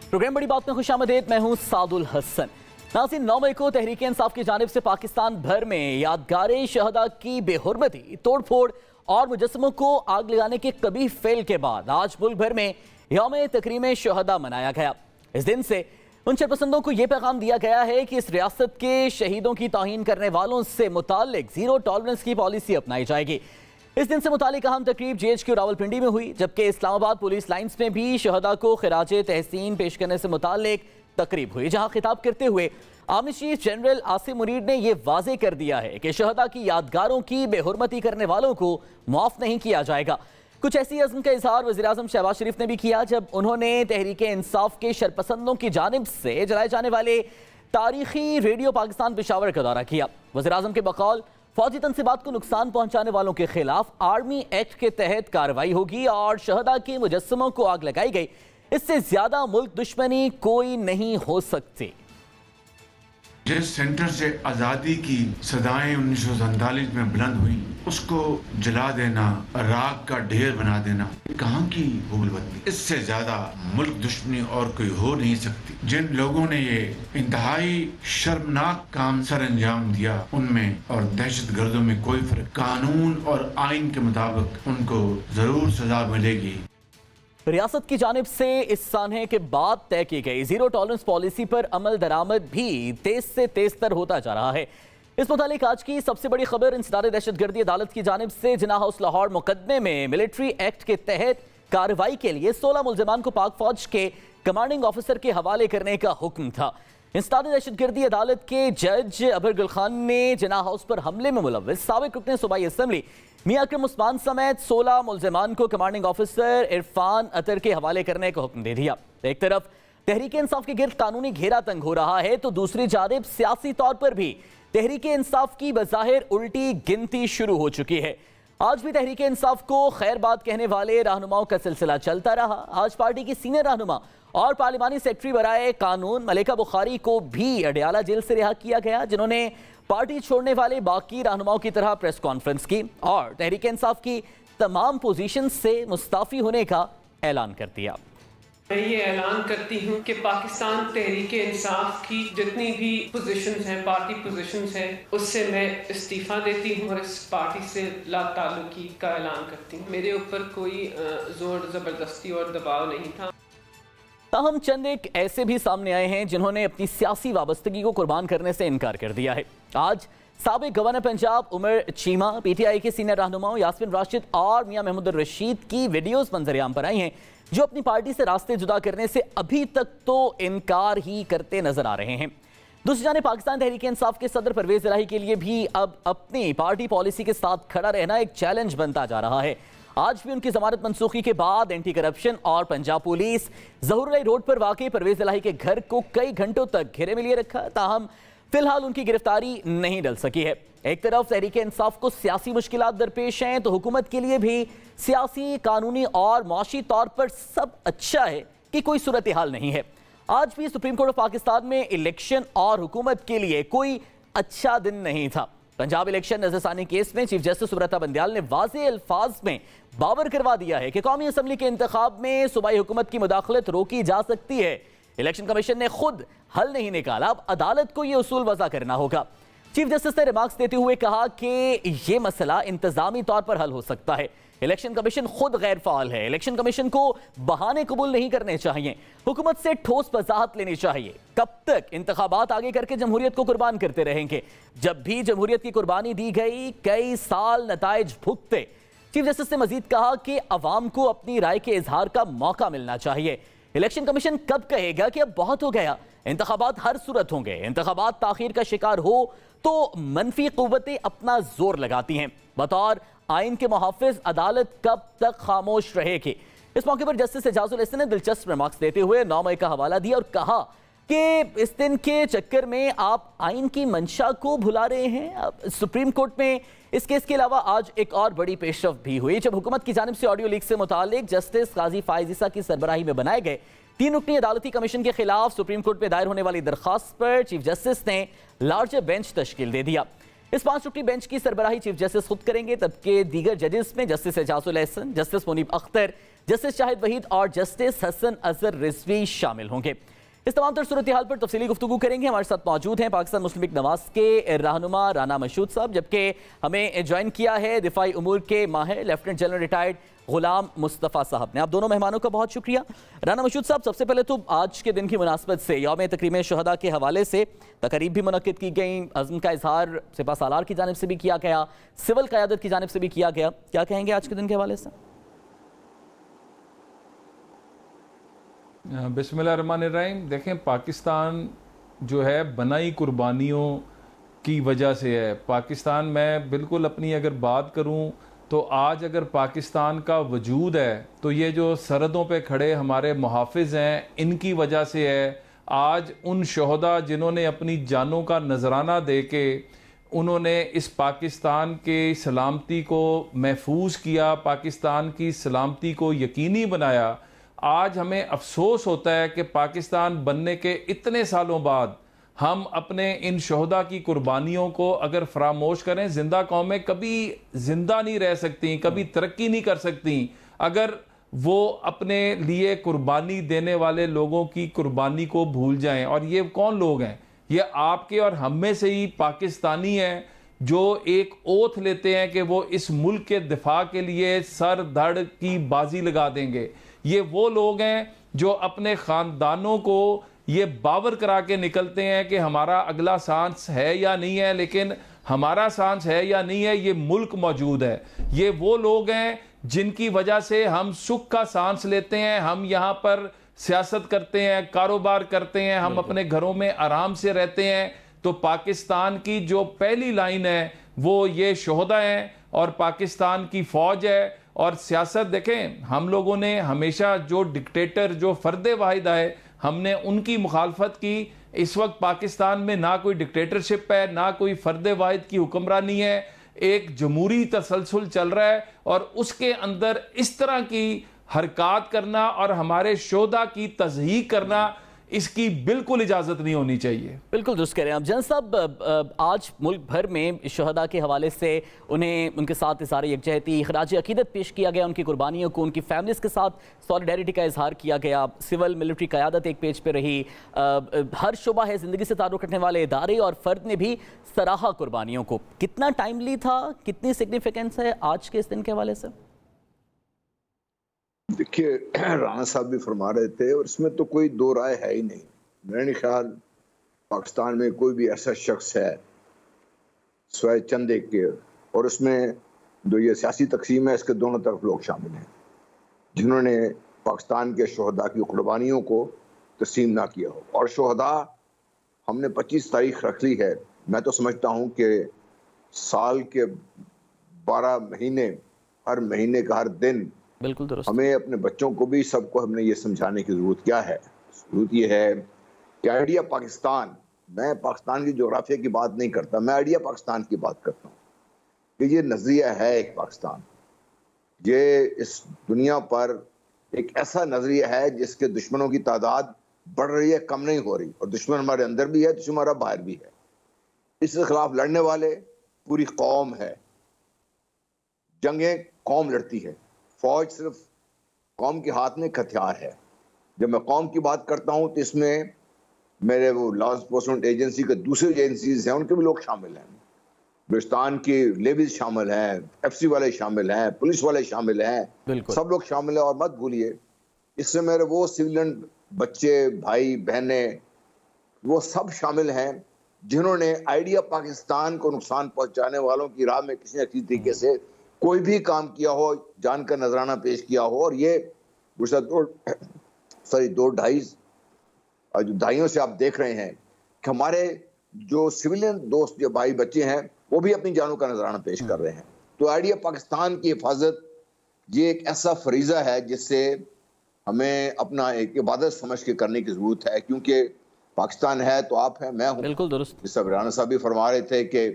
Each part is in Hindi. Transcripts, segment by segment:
प्रोग्राम बड़ी बात में खुशामदीद। मैं हूं सादुल हसन। नाज़रीन, 9 मई को तहरीक इंसाफ की जानिब से पाकिस्तान भर में यादगार शहदा की बेहुरमती, तोड़फोड़ और मुजस्समों को आग लगाने के कबीह फेल के बाद आज मुल्क भर में यौम तकरीम शहदा मनाया गया। इस दिन से उन शरपसंदों को यह पैगाम दिया गया है कि इस रियासत के शहीदों की तौहीन करने वालों से मुताल्लिक जीरो टॉलरेंस की पॉलिसी अपनाई जाएगी। इस दिन से मुतालिक अहम तकरीब JHQ रावलपिंडी में हुई, जबकि इस्लामाबाद पुलिस लाइन्स में भी शहदा को खिराजे तहसीन पेश करने से मुतालिक तकरीब हुई, जहां खिताब करते हुए army chief general Asim Munir ने यह वाजे कर दिया है कि शहदा की यादगारों की बेहुरमती करने वालों को माफ नहीं किया जाएगा। कुछ ऐसी अज़्म का इजहार वज़ीर आज़म शहबाज शरीफ ने भी किया जब उन्होंने तहरीक इंसाफ के शरपसंदों की जानिब से जलाए जाने वाले तारीखी रेडियो पाकिस्तान पेशावर का दौरा किया। वज़ीर आज़म के बकौल फौजी तनसीबात को नुकसान पहुंचाने वालों के खिलाफ आर्मी एक्ट के तहत कार्रवाई होगी और शहदा के मुजस्समों को आग लगाई गई। इससे ज्यादा मुल्क दुश्मनी कोई नहीं हो सकती। जिस सेंटर से आज़ादी की सदाएं 1947 में बुलंद हुई, उसको जला देना, राख का ढेर बना देना, कहाँ की हुकूमत? इससे ज्यादा मुल्क दुश्मनी और कोई हो नहीं सकती। जिन लोगों ने ये इंतहाई शर्मनाक काम सर अंजाम दिया, उनमें और दहशत गर्दों में कोई फर्क, कानून और आइन के मुताबिक उनको जरूर सजा मिलेगी। रियासत की जानिब से इस सानहे के बाद तय की गई जीरो टॉलरेंस पॉलिसी पर अमल दरामद भी तेज से तेज तर होता जा रहा है। इस मुतालिक आज की सबसे बड़ी खबर इंसदाद दहशतगर्दी अदालत की जानिब से जिना हाउस लाहौर मुकदमे में मिलिट्री एक्ट के तहत कार्रवाई के लिए 16 मुल्जिमान को पाक फौज के कमांडिंग ऑफिसर के हवाले करने का हुक्म था। इंसदाद दहशतगर्दी अदालत के जज अबर गुल खान ने जिना हाउस पर हमले में मुलव्विस साबिक रुकने सूबाई असेंबली मियां अकरम उस्मान समेत 16 मुल्जिमान को कमांडिंग ऑफिसर इरफान अतर के हवाले करने का हुक्म दे दिया। एक तरफ तहरीक इंसाफ के गिर्द कानूनी घेरा तंग हो रहा है, तो दूसरी जानिब सियासी तौर पर भी तहरीक इंसाफ की बज़ाहिर उल्टी गिनती शुरू हो चुकी है। आज भी तहरीक इंसाफ को खैर बात कहने वाले रहनुमाओं का सिलसिला चलता रहा। आज पार्टी की सीनियर रहनुमा और पार्लिमानी सेक्रेटरी बराए कानून मलिका बुखारी को भी अडयाला जेल से रिहा किया गया, जिन्होंने पार्टी छोड़ने वाले बाकी रहनुमाओं की तरह प्रेस कॉन्फ्रेंस की और तहरीक इंसाफ की तमाम पोजीशन से मुस्ताफी होने का ऐलान कर दिया। मैं ये ऐलान करती हूँ कि पाकिस्तान तहरीक इंसाफ की जितनी भी पोजीशंस हैं, पार्टी पोजीशंस हैं, उससे मैं इस्तीफा देती हूँ और इस पार्टी से ला ताल्लुकी का ऐलान करती हूँ। मेरे ऊपर कोई जोर ज़बरदस्ती और दबाव नहीं था। ताहम चंद एक ऐसे भी सामने आए हैं जिन्होंने अपनी सियासी वाबस्तगी को कुर्बान करने से इनकार कर दिया है। आज साबिक गवर्नर पंजाब उमर चीमा, PTI के सीनियर रहनुमाओं यास्मिन राशिद और मियां महमूद रशीद की वीडियोस मंजरेआम पर आई हैं, जो अपनी पार्टी से रास्ते जुदा करने से अभी तक तो इनकार ही करते नजर आ रहे हैं। दूसरी जानिब पाकिस्तान तहरीक इंसाफ के सदर परवेज इलाही के लिए भी अब अपनी पार्टी पॉलिसी के साथ खड़ा रहना एक चैलेंज बनता जा रहा है। आज भी उनकी जमानत मनसूखी के बाद एंटी करप्शन और पंजाब पुलिस ज़हूरुल्लाह रोड पर वाक़ई परवेज इलाही के घर को कई घंटों तक घेरे में लिए रखा, ताहम फिलहाल उनकी गिरफ्तारी नहीं डल सकी है। एक तरफ तहरीक इंसाफ को सियासी मुश्किलात दरपेश हैं, तो हुकूमत के लिए भी सियासी, कानूनी और मुआशी तौर पर सब अच्छा है कि कोई सूरत हाल नहीं है। आज भी सुप्रीम कोर्ट ऑफ पाकिस्तान में इलेक्शन और हुकूमत के लिए कोई अच्छा दिन नहीं था। पंजाब इलेक्शन नजरसानी केस में चीफ जस्टिस सुब्रता बंदयाल ने वाज़ेह अल्फाज में बावर करवा दिया है कि कौमी असम्बली के इंतखाब में सूबाई हुकूमत की मुदाखलत रोकी जा सकती है। इलेक्शन कमीशन ने खुद हल नहीं निकाला, अब अदालत को यह उसूल वज़ा करना होगा। चीफ जस्टिस ने रिमार्क्स देते हुए कहा कि यह मसला इंतजामी तौर पर हल हो सकता है। इलेक्शन कमीशन खुद गैर फाल है। इलेक्शन कमीशन को बहाने कबूल नहीं करने चाहिए, हुकूमत से ठोस वजाहत लेनी चाहिए। कब तक इंतखाबात आगे करके जमहूरियत को कुर्बान करते रहेंगे? जब भी जमहूरियत की कुर्बानी दी गई, कई साल नताइज भुगते। चीफ जस्टिस ने मजीद कहा कि अवाम को अपनी राय के इजहार का मौका मिलना चाहिए। इलेक्शन कमीशन कब कहेगा कि अब बहुत हो गया? इंतखाबात हर सूरत होंगे। इंतखाबात ताखीर का शिकार हो तो मनफी कुव्वतें अपना जोर लगाती हैं। बतौर आइन के मुहाफिज अदालत कब तक खामोश रहेगी? इस मौके पर जस्टिस एजाजुल हसन ने दिलचस्प रिमार्क्स देते हुए 9 मई का हवाला दिया और कहा कि इस दिन के चक्कर में आप आइन की मंशा को भुला रहे हैं। सुप्रीम कोर्ट में इस केस के अलावा आज एक और बड़ी पेशरफ भी हुई, जब हुकूमत की जानिब से ऑडियो लीक से मुतालिक जस्टिस काजी फाइज ईसा की सरबराही में बनाए गए 3 रुकनी अदालती कमीशन के खिलाफ सुप्रीम कोर्ट में दायर होने वाली दरखास्त पर चीफ जस्टिस ने लार्जर बेंच तश्कील दे दिया। इस 5 रुकनी बेंच की सरबराही चीफ जस्टिस खुद करेंगे, तबके दीगर जजेस में justice Ejazul Ahsan, justice Munib Akhtar, justice Shahid Waheed और जस्टिस हसन अजहर रिजवी शामिल होंगे। इस तमाम तर सूरत हाल पर तफसीली गुफ्तगू करेंगे। हमारे साथ मौजूद हैं पाकिस्तान मुस्लिम लीग नवाज के रहनुमा राना मशहूद साहब, जबकि हमें ज्वाइन किया है दिफाई उमूर के माहिर लेफ्टिनेंट जनरल रिटायर्ड गुलाम मुस्तफ़ा साहब ने। आप दोनों मेहमानों का बहुत शुक्रिया। राना मशहूद साहब, सबसे पहले तो आज के दिन की मुनासबत से यौम तकरीम शुहदा के हवाले से तकरीब भी मुनक्किद की गई, अज़्म का इजहार सिपा सालार की जानिब से भी किया गया, सिविल क़यादत की जानिब से भी किया गया, क्या कहेंगे आज के दिन के हवाले से? बिस्मिल्लाहिर्रहमानिर्रहीम। देखें, पाकिस्तान जो है बनाई कुर्बानियों की वजह से है। पाकिस्तान में बिल्कुल अपनी अगर बात करूं तो आज अगर पाकिस्तान का वजूद है तो ये जो सरहदों पे खड़े हमारे मुहाफिज हैं इनकी वजह से है। आज उन शोहदा जिन्होंने अपनी जानों का नजराना दे के उन्होंने इस पाकिस्तान के सलामती को महफूज किया, पाकिस्तान की सलामती को यकीनी बनाया। आज हमें अफसोस होता है कि पाकिस्तान बनने के इतने सालों बाद हम अपने इन शोहदा की कुर्बानियों को अगर फरामोश करें। जिंदा कौमें कभी जिंदा नहीं रह सकती, कभी तरक्की नहीं कर सकती अगर वो अपने लिए कुर्बानी देने वाले लोगों की कुर्बानी को भूल जाएं। और ये कौन लोग हैं? ये आपके और हम में से ही पाकिस्तानी हैं जो एक ओथ लेते हैं कि वो इस मुल्क के दिफा के लिए सर धड़ की बाजी लगा देंगे। ये वो लोग हैं जो अपने ख़ानदानों को ये बावर करा के निकलते हैं कि हमारा अगला सांस है या नहीं है, लेकिन हमारा सांस है या नहीं है ये मुल्क मौजूद है। ये वो लोग हैं जिनकी वजह से हम सुख का सांस लेते हैं, हम यहाँ पर सियासत करते हैं, कारोबार करते हैं, हम अपने घरों में आराम से रहते हैं। तो पाकिस्तान की जो पहली लाइन है वो ये शोहदा हैं और पाकिस्तान की फौज है। और सियासत देखें, हम लोगों ने हमेशा जो डिक्टेटर जो फर्द वाहिद आए हमने उनकी मुखालफत की। इस वक्त पाकिस्तान में ना कोई डिक्टेटरशिप है, ना कोई फर्द वाहिद की हुक्मरानी है, एक जमहूरी तसलसल चल रहा है। और उसके अंदर इस तरह की हरकत करना और हमारे शोहदा की तज़हीक करना, इसकी बिल्कुल इजाजत नहीं होनी चाहिए। बिल्कुल दुरुस्त कह रहे हैं आप जन साहब। आज मुल्क भर में शहदा के हवाले से उन्हें उनके साथ इज़हार यकजहती खराज अकीदत पेश किया गया, उनकी कुर्बानियों को उनकी फैमिलीज़ के साथ सॉलिडेरिटी का इजहार किया गया। सिविल मिलिट्री क़यादत एक पेज पे रही, हर शुबा है ज़िंदगी से ताल्लुक़ रखने वाले इदारे और फ़र्द ने भी सराहा कुर्बानियों को। कितना टाइमली था, कितनी सिग्निफिकेंस है आज के इस दिन के हवाले से? देखिए, राना साहब भी फरमा रहे थे और इसमें तो कोई दो राय है ही नहीं। मेरा नहीं ख्याल पाकिस्तान में कोई भी ऐसा शख्स है स्वयं चंद एक के, और उसमें जो ये सियासी तकसीम है इसके दोनों तरफ लोग शामिल हैं जिन्होंने पाकिस्तान के शोहदा की कुर्बानियों को तस्लीम ना किया हो। और शोहदा हमने 25 तारीख रख ली है। मैं तो समझता हूँ कि साल के 12 महीने, हर महीने का हर दिन बिल्कुल दुरुस्त। हमें अपने बच्चों को भी, सबको हमने ये समझाने की जरूरत क्या है। जरूरत ये है कि आइडिया पाकिस्तान, मैं पाकिस्तान की जोग्राफिया की बात नहीं करता, मैं आइडिया पाकिस्तान की बात करता हूँ कि ये नजरिया है एक पाकिस्तान। ये इस दुनिया पर एक ऐसा नजरिया है जिसके दुश्मनों की तादाद बढ़ रही है, कम नहीं हो रही। और दुश्मन हमारे अंदर भी है, दुश्मन हमारा बाहर भी है। इसके खिलाफ लड़ने वाले पूरी कौम है। जंगें कौम लड़ती है, फौज सिर्फ कौम के हाथ में एक हथियार है। जब मैं कौम की बात करता हूं तो इसमें मेरे वो लॉ एनफोर्समेंट एजेंसी के दूसरी एजेंसीज हैं, उनके भी लोग शामिल हैं। बलूचिस्तान की लेविज शामिल हैं, FC वाले शामिल हैं, पुलिस वाले शामिल हैं, सब लोग शामिल हैं। और मत भूलिए, इससे मेरे वो सिविलियन बच्चे, भाई बहने, वो सब शामिल हैं जिन्होंने आइडिया पाकिस्तान को नुकसान पहुंचाने वालों की राह में किसी न किसी तरीके से कोई भी काम किया हो, जानकर नजराना पेश किया हो। और ये दो ढाइयों से आप देख रहे हैं कि हमारे जो सिविलियन दोस्त, जो भाई बच्चे हैं, वो भी अपनी जानों का नजराना पेश कर रहे हैं। तो आइडिया पाकिस्तान की हिफाजत ये एक ऐसा फरीजा है जिससे हमें अपना एक इबादत समझ के करने की जरूरत है। क्योंकि पाकिस्तान है तो आप हैं, मैं हूँ। बिल्कुल दुरुस्त। जिस राना साहब भी फरमा रहे थे कि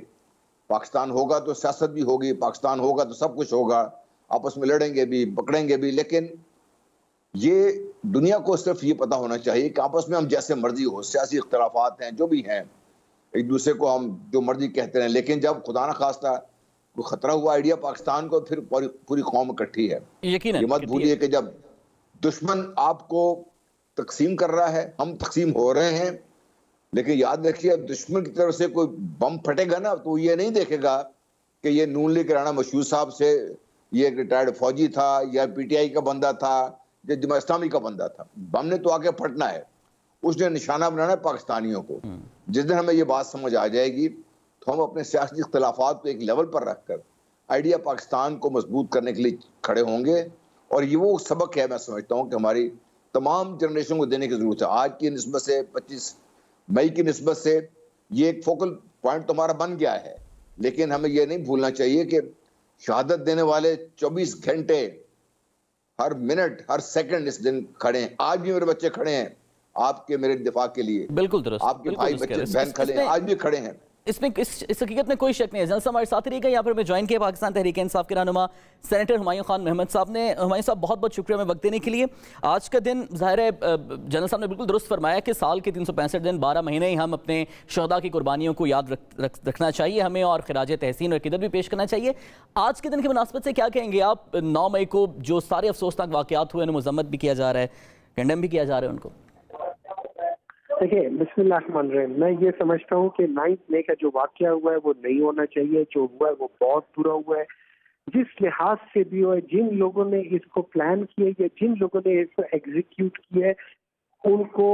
पाकिस्तान होगा तो सियासत भी होगी, पाकिस्तान होगा तो सब कुछ होगा, आपस में लड़ेंगे भी, पकड़ेंगे भी। लेकिन ये दुनिया को सिर्फ ये पता होना चाहिए कि आपस में हम जैसे मर्जी हो, सियासी इख्तलाफात हैं जो भी हैं, एक दूसरे को हम जो मर्जी कहते रहे, लेकिन जब खुदा न खास्ता कोई खतरा हुआ आइडिया पाकिस्तान को, फिर पूरी कौम इकट्ठी है। ये मत भूलिए कि जब दुश्मन आपको तकसीम कर रहा है, हम तकसीम हो रहे हैं, लेकिन याद रखिए दुश्मन की तरफ से कोई बम फटेगा ना तो ये नहीं देखेगा कि ये नून लीग राणा मशहूर साहब से ये एक रिटायर्ड फौजी था या पीटीआई का बंदा था या जमात इस्लामी का बंदा था। बम ने तो आके फटना है, उसने निशाना बनाना है पाकिस्तानियों को। जिस दिन हमें ये बात समझ आ जाएगी तो हम अपने सियासी इख्तलाफात को एक लेवल पर रखकर आइडिया पाकिस्तान को मजबूत करने के लिए खड़े होंगे। और ये वो सबक है, मैं समझता हूँ कि हमारी तमाम जनरेशन को देने की जरूरत है। आज की निस्बत से 25 मई की निस्बत से ये एक फोकल पॉइंट तो हमारा बन गया है, लेकिन हमें ये नहीं भूलना चाहिए कि शहादत देने वाले 24 घंटे हर मिनट हर सेकंड इस दिन खड़े हैं। आज भी मेरे बच्चे खड़े हैं आपके मेरे दिफा के लिए, बिल्कुल दुरुस्त, आपके भाई बच्चे बहन खड़े हैं, आज भी खड़े हैं। इसमें इस हकीकत में कोई शक नहीं है। जनरल साहब हमारे साथ रहिएगा। यहाँ पर मैं ज्वाइन किया पाकिस्तान तहरीक इंसाफ के रहनुमा सेनेटर हुमायूं खान महमद साहब ने। हुमायूं साहब बहुत बहुत शुक्रिया में वक्त देने के लिए। आज का दिन ज़ाहिर है जनरल साहब ने बिल्कुल दुरुस्त फरमाया कि साल के 365 दिन 12 महीने ही हम अपने शहदा की कुर्बानियों को याद रखना चाहिए हमें, और खिराज तहसीन और अक़ीदत भी पेश करना चाहिए। आज के दिन की मुनासबत से क्या कहेंगे आप? 9 मई को जो सारे अफसोसनाक वाक़यात हुए, मजम्मत भी किया जा रहा है, कंडेम भी किया जा रहा है उनको। देखिए, बिस्मिल्लाहिर्रहमानिर्रहीम, मैं ये समझता हूँ कि 9 मई का जो वाक़या हुआ है वो नहीं होना चाहिए। जो हुआ है वो बहुत बुरा हुआ है, जिस लिहाज से भी हुआ है। जिन लोगों ने इसको प्लान किया या जिन लोगों ने इसको एग्जीक्यूट किया है, उनको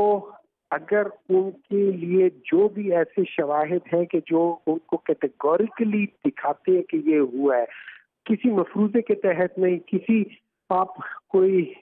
अगर उनके लिए जो भी ऐसे शवाहिद हैं कि जो उनको कैटेगोरिकली दिखाते हैं कि ये हुआ है, किसी मफरूजे के तहत नहीं, किसी आप कोई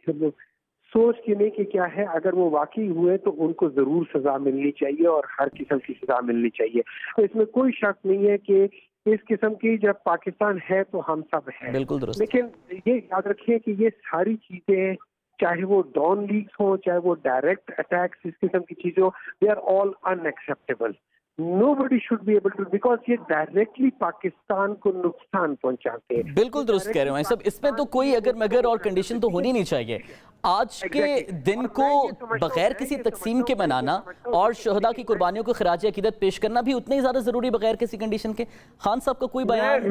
सोच के नहीं कि क्या है, अगर वो वाकई हुए तो उनको जरूर सजा मिलनी चाहिए और हर किस्म की सजा मिलनी चाहिए। तो इसमें कोई शक नहीं है कि इस किस्म की जब पाकिस्तान है तो हम सब हैं। बिल्कुल दुरुस्त। लेकिन ये याद रखिए कि ये सारी चीजें, चाहे वो डॉन लीग्स हो, चाहे वो डायरेक्ट अटैक्स, इस किस्म की चीजें हो, they are all unacceptable. Nobody should be able to, because ये डायरेक्टली पाकिस्तान को नुकसान पहुंचाते हैं। बिल्कुल दुरुस्त कह रहे हैं सब। इसमें तो कोई अगर मगर और कंडीशन तो होनी नहीं चाहिए। आज के दिन को बगैर किसी तकसीम के मनाना और शहदा की कुर्बानियों को खिराज अक़ीदत पेश करना भी उतना ही ज्यादा जरूरी, बगैर किसी कंडीशन के। खान साहब का कोई बयान,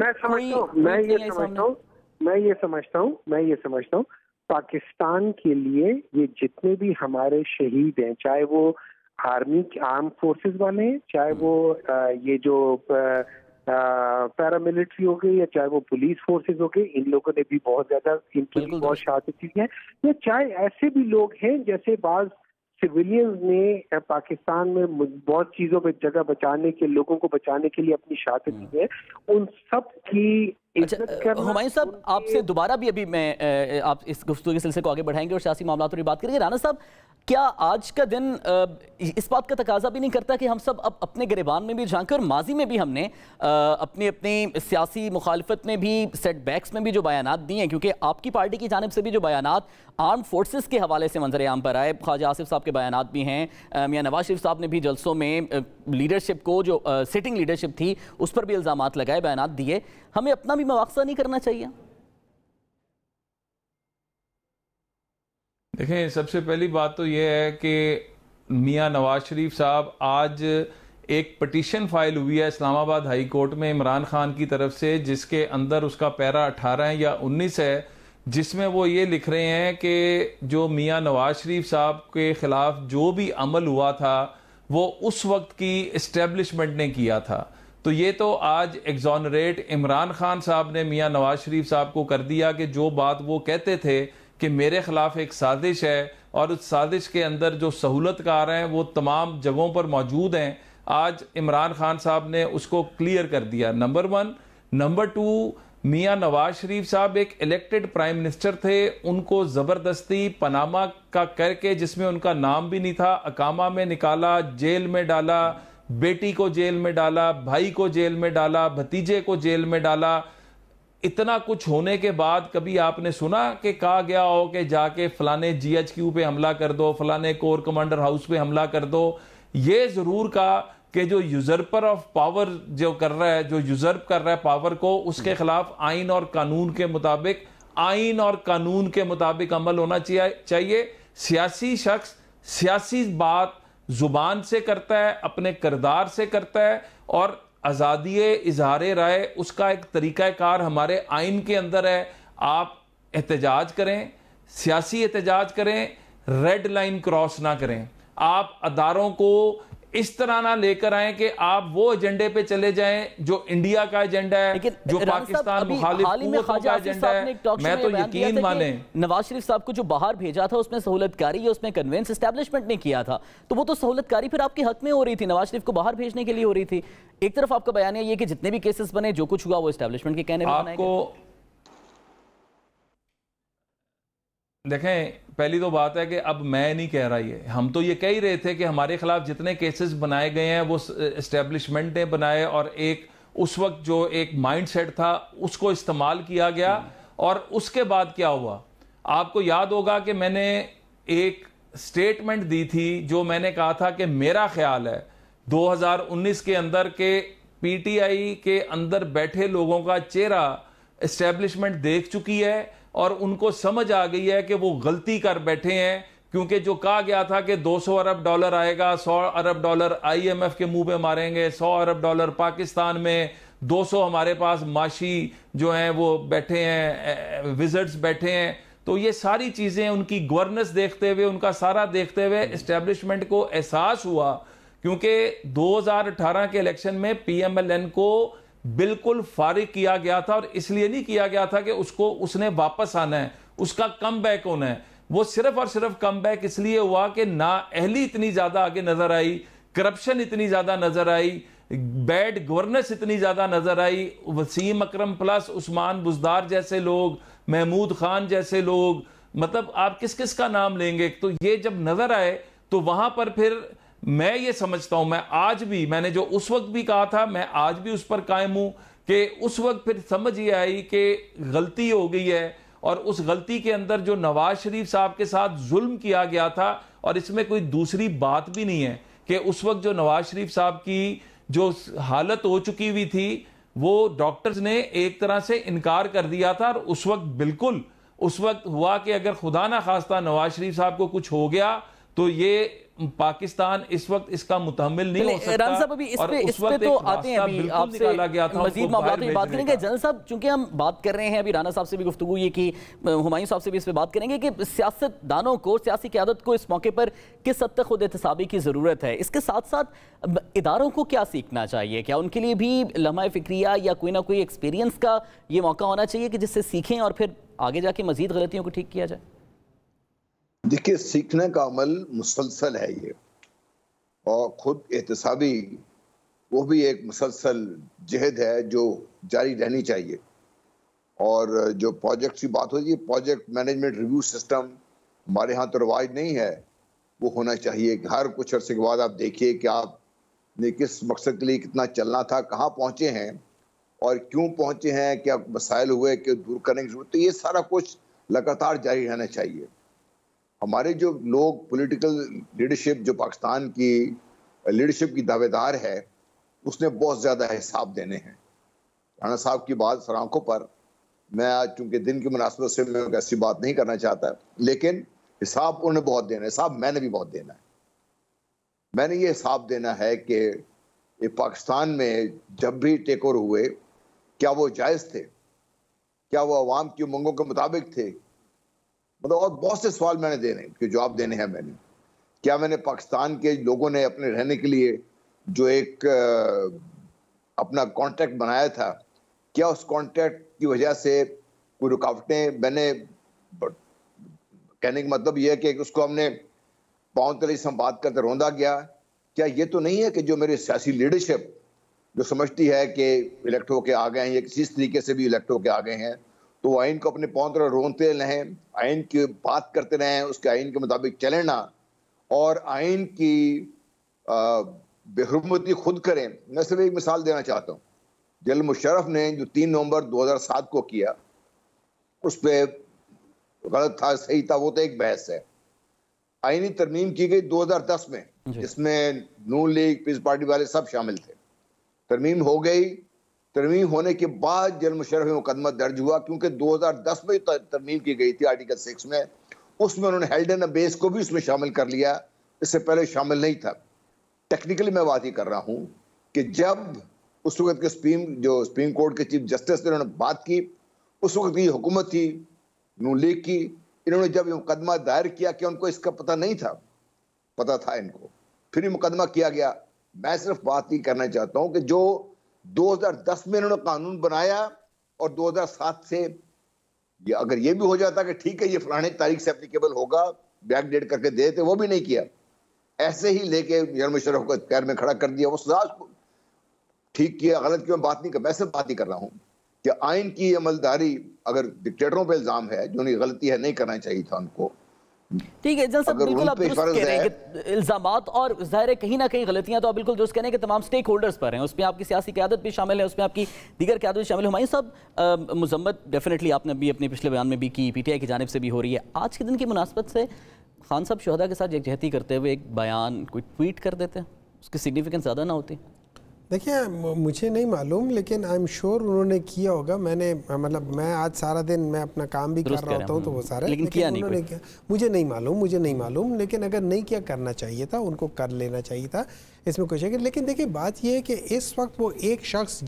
मैं ये समझता हूँ पाकिस्तान के लिए ये जितने भी हमारे शहीद हैं, चाहे वो आर्म फोर्सेस वाले हैं, चाहे वो ये जो पैरामिलिट्री हो गई, या चाहे वो पुलिस फोर्सेस हो गई, इन लोगों ने भी बहुत ज्यादा, इनकी बहुत शहादत की है। या चाहे ऐसे भी लोग हैं जैसे बाज सिविलियंस ने पाकिस्तान में बहुत चीजों पे जगह बचाने के, लोगों को बचाने के लिए अपनी शहादत की है, उन सब की इज्जत करना। हुमायूं साहब, आपसे दोबारा भी अभी मैं आप इस गुफ्तगू के सिलसिले को आगे बढ़ाएंगे और सियासी मामलों पर बात करेंगे। राना साहब, क्या आज का दिन इस बात का तकाजा भी नहीं करता कि हम सब अब अपने गिरेबान में भी झांके, और माजी में भी हमने अपनी अपनी सियासी मुखालफत में भी सेटबैक्स में भी जो बयानात दिए हैं, क्योंकि आपकी पार्टी की जानिब से भी जो बयानात आर्म फोर्सेस के हवाले से मंजर आम पर आए, ख्वाजा आसिफ साहब के बयानात भी हैं, मियां नवाज शरीफ साहब ने भी जलसों में लीडरशिप को, जो सिटिंग लीडरशिप थी उस पर भी इल्ज़ामात लगाए, बयानात दिए। हमें अपना भी मवाक़सा नहीं करना चाहिए? देखें, सबसे पहली बात तो यह है कि मियां नवाज शरीफ साहब, आज एक पटिशन फाइल हुई है इस्लामाबाद हाई कोर्ट में इमरान खान की तरफ से, जिसके अंदर उसका पैरा 18 या 19 है, जिसमें वो ये लिख रहे हैं कि जो मियां नवाज शरीफ साहब के खिलाफ जो भी अमल हुआ था वो उस वक्त की इस्टेब्लिशमेंट ने किया था। तो ये तो आज एग्जॉनरेट इमरान खान साहब ने मियां नवाज शरीफ साहब को कर दिया कि जो बात वो कहते थे कि मेरे खिलाफ एक साजिश है, और उस साजिश के अंदर जो सहूलतकार हैं वो तमाम जगहों पर मौजूद हैं, आज इमरान खान साहब ने उसको क्लियर कर दिया। नंबर 1। नंबर 2, मियां नवाज शरीफ साहब एक इलेक्टेड प्राइम मिनिस्टर थे, उनको ज़बरदस्ती पनामा का करके, जिसमें उनका नाम भी नहीं था, अकामा में निकाला, जेल में डाला, बेटी को जेल में डाला, भाई को जेल में डाला, भतीजे को जेल में डाला। इतना कुछ होने के बाद कभी आपने सुना कि कहा गया हो कि जाके फलाने GHQ पे हमला कर दो, फलाने कोर कमांडर हाउस पे हमला कर दो? ये जरूर कहा कि जो यूजर्पर ऑफ पावर जो कर रहा है, जो यूजर्प कर रहा है पावर को, उसके खिलाफ आइन और कानून के मुताबिक अमल होना चाहिए। सियासी शख्स सियासी बात जुबान से करता है, अपने किरदार से करता है, और आज़ादी इजहार राय उसका एक तरीक़ाकार हमारे आइन के अंदर है। आप एहतजाज करें, सियासी एहतजाज करें, रेड लाइन क्रॉस ना करें। आप अदारों को इस तरह ना लेकर आए कि आप वो एजेंडे पे चले जाएं जो इंडिया का एजेंडा है, जो पाकिस्तान मुखालिफ कुव्वतों का एजेंडा है। मैं तो यकीन माने नवाज शरीफ साहब को जो बाहर भेजा था उसमें सहूलतकारी या उसमें कन्वेंस एस्टैब्लिशमेंट ने किया था, तो वो तो सहूलतकारी फिर आपके हक में हो रही थी, नवाज शरीफ को बाहर भेजने के लिए हो रही थी। एक तरफ आपका बयान है ये कि जितने भी केसेस बने, जो कुछ हुआ वो एस्टैब्लिशमेंट के कहने पे बनाए गए। देखें, पहली तो बात है कि अब मैं नहीं कह रहा, ये हम तो ये कह ही रहे थे कि हमारे खिलाफ जितने केसेस बनाए गए हैं वो एस्टेब्लिशमेंट ने बनाए, और एक उस वक्त जो एक माइंडसेट था उसको इस्तेमाल किया गया। और उसके बाद क्या हुआ, आपको याद होगा कि मैंने एक स्टेटमेंट दी थी जो मैंने कहा था कि मेरा ख्याल है 2019 के अंदर के पीटीआई के अंदर बैठे लोगों का चेहरा एस्टेब्लिशमेंट देख चुकी है और उनको समझ आ गई है कि वो गलती कर बैठे हैं। क्योंकि जो कहा गया था कि 200 अरब डॉलर आएगा, 100 अरब डॉलर आईएमएफ के मुंह पे मारेंगे, 100 अरब डॉलर पाकिस्तान में, 200 हमारे पास माशी जो हैं वो बैठे हैं, विजिट्स बैठे हैं। तो ये सारी चीज़ें उनकी गवर्नेंस देखते हुए, उनका सारा देखते हुए एस्टेब्लिशमेंट को एहसास हुआ, क्योंकि 2018 के इलेक्शन में पीएमएलएन को बिल्कुल फारिग किया गया था, और इसलिए नहीं किया गया था कि उसने वापस आना है, उसका कम बैक होना है। वो सिर्फ और सिर्फ कम बैक इसलिए हुआ कि नाअहली इतनी ज्यादा आगे नजर आई, करप्शन इतनी ज्यादा नजर आई, बैड गवर्नेंस इतनी ज्यादा नजर आई। वसीम अकरम प्लस उस्मान बुजदार जैसे लोग, महमूद खान जैसे लोग, मतलब आप किस किस का नाम लेंगे। तो ये जब नजर आए तो वहां पर फिर मैं ये समझता हूं, मैं आज भी, मैंने जो उस वक्त भी कहा था, मैं आज भी उस पर कायम हूं कि उस वक्त फिर समझ ये आई कि गलती हो गई है, और उस गलती के अंदर जो नवाज शरीफ साहब के साथ जुल्म किया गया था, और इसमें कोई दूसरी बात भी नहीं है कि उस वक्त जो नवाज शरीफ साहब की जो हालत हो चुकी हुई थी, वो डॉक्टर्स ने एक तरह से इनकार कर दिया था। और उस वक्त बिल्कुल उस वक्त हुआ कि अगर खुदा ना खास्ता नवाज शरीफ साहब को कुछ हो गया तो ये पाकिस्तान इस वक्त इसका मुतहम्मिल नहीं हो सकता। राना साहब अभी इस पे तो आते हैं, अभी आपसे मजीद मामला पे बात करेंगे। जनरल साहब, चूंकि हम बात कर रहे हैं, अभी राना साहब से भी गुफ्तगू ये की, हुमायूं साहब से भी इस पे बात करेंगे कि सियासतदानों को, सियासी क़यादत को इस मौके पर किस हद तक खुद एहतसाबी की ज़रूरत है। इसके साथ साथ इदारों को क्या सीखना चाहिए, क्या उनके लिए भी लम्हा फ़िक्रिया या कोई ना कोई एक्सपीरियंस का ये मौका होना चाहिए कि जिससे सीखें और फिर आगे जाके मजीद गलतियों को ठीक किया जाए? देखिए, सीखने का अमल मुसलसल है ये, और खुद एहतसाबी वो भी एक मुसलसल जहद है जो जारी रहनी चाहिए। और जो प्रोजेक्ट की बात होती है, प्रोजेक्ट मैनेजमेंट रिव्यू सिस्टम हमारे यहाँ तो रवाज नहीं है, वो होना चाहिए कि हर कुछ अरसे के बाद आप देखिए कि आपने किस मकसद के लिए कितना चलना था, कहाँ पहुँचे हैं और क्यों पहुँचे हैं, क्या मसाइल हुए कि दूर करने की जरूरत। तो ये सारा कुछ लगातार जारी रहना चाहिए। हमारे जो लोग पॉलिटिकल लीडरशिप, जो पाकिस्तान की लीडरशिप की दावेदार है, उसने बहुत ज़्यादा हिसाब देने हैं। राणा साहब की बात सर आंखों पर, मैं आज चूंकि दिन की मुनासबत से मैं ऐसी बात नहीं करना चाहता, लेकिन हिसाब उन्हें बहुत देना है, हिसाब मैंने भी बहुत देना है। मैंने ये हिसाब देना है कि ये पाकिस्तान में जब भी टेक ओवर हुए, क्या वो जायज़ थे, क्या वो अवाम की उमंगों के मुताबिक थे, मतलब और बहुत से सवाल मैंने देने के जवाब देने हैं। मैंने क्या मैंने पाकिस्तान के लोगों ने अपने रहने के लिए जो एक अपना कॉन्ट्रैक्ट बनाया था, क्या उस कॉन्ट्रैक्ट की वजह से कोई रुकावटें, मैंने कहने का मतलब यह है कि उसको हमने पाँव तले से हम बात करते रौंदा गया। क्या ये तो नहीं है कि जो मेरी सियासी लीडरशिप जो समझती है कि इलेक्ट होके आ गए हैं या किसी तरीके से भी इलेक्ट होके आ गए हैं, तो वो आइन को अपने पाँव तरह रोनते रहें, आइन की बात करते रहें, उसके आइन के मुताबिक चलें ना, और आइन की बेहुरमती खुद करें। मैं सिर्फ एक मिसाल देना चाहता हूँ। जनरल मुशर्रफ ने जो 3 नवंबर 2007 को किया, उस पर गलत था सही था वो तो एक बहस है। आइनी तरमीम की गई 2010 में, जिसमें नून लीग, पीस पार्टी वाले सब शामिल थे। तरमीम हो गई, तरमीम होने के बाद जनरल मुशर्रफ में मुकदमा दर्ज हुआ, क्योंकि 2010 में तरमीम की गई थी आर्टिकल 6 में, उसमें उन्होंने हेल्ड एंड अबेस को भी उसमें शामिल कर लिया। इससे पहले शामिल नहीं था। टेक्निकली मैं बात ही कर रहा हूं कि जब उस वक्त के सुप्रीम कोर्ट के चीफ जस्टिस ने उन्होंने बात की, उस वक्त की हुकूमत थी नून लीग की, इन्होंने जब ये मुकदमा दायर किया कि उनको इसका पता नहीं था, पता था इनको, फिर ये मुकदमा किया गया। मैं सिर्फ बात ही करना चाहता हूं कि जो 2010 में इन्होंने कानून बनाया और 2007 से अगर ये भी हो जाता कि ठीक है ये फलाने तारीख से एप्लीकेबल होगा, बैक डेट करके दे देते, वो भी नहीं किया, ऐसे ही लेके मियां मुशर्रफ को कैद में खड़ा कर दिया। वो सजा ठीक किया गलत किया, बात नहीं कर, मैं सिर्फ बात ही कर रहा हूं कि आइन की अमलदारी अगर डिक्टेटरों पे इल्जाम है, जो उनकी गलती है, नहीं करना चाहिए था उनको। ठीक है, जैसा बिल्कुल आप दुरुस्त कह रहे हैं कि इल्जामात और ज़ाहिर है कहीं ना कहीं गलतियां तो आप बिल्कुल दुरुस्त कह रहे हैं कि तमाम स्टेक होल्डर्स पर हैं, उसमें आपकी सियासी क़यादत भी शामिल है, उसमें आपकी दीगर क़यादत भी शामिल है। हुमायूं साहब, मज़म्मत डेफिनेटली आपने अभी अपने पिछले बयान में भी की, पीटीआई की जानिब से भी हो रही है। आज के दिन की मुनासबत से खान साहब शोहदा के साथ यकजहती करते हुए एक बयान, कोई ट्वीट कर देते हैं, उसकी सिग्निफिकेंस ज़्यादा ना होती? देखिए, मुझे नहीं मालूम, लेकिन आई एम श्योर उन्होंने किया होगा। मैंने मतलब मैं आज सारा दिन मैं अपना काम भी कर रहा होता हूँ, तो वो सारा, लेकिन किया नहीं किया, मुझे नहीं मालूम। लेकिन अगर नहीं किया, करना चाहिए था, उनको कर लेना चाहिए था, इसमें कुछ है। लेकिन देखिए बात ये है कि इस वक्त वो एक शख्स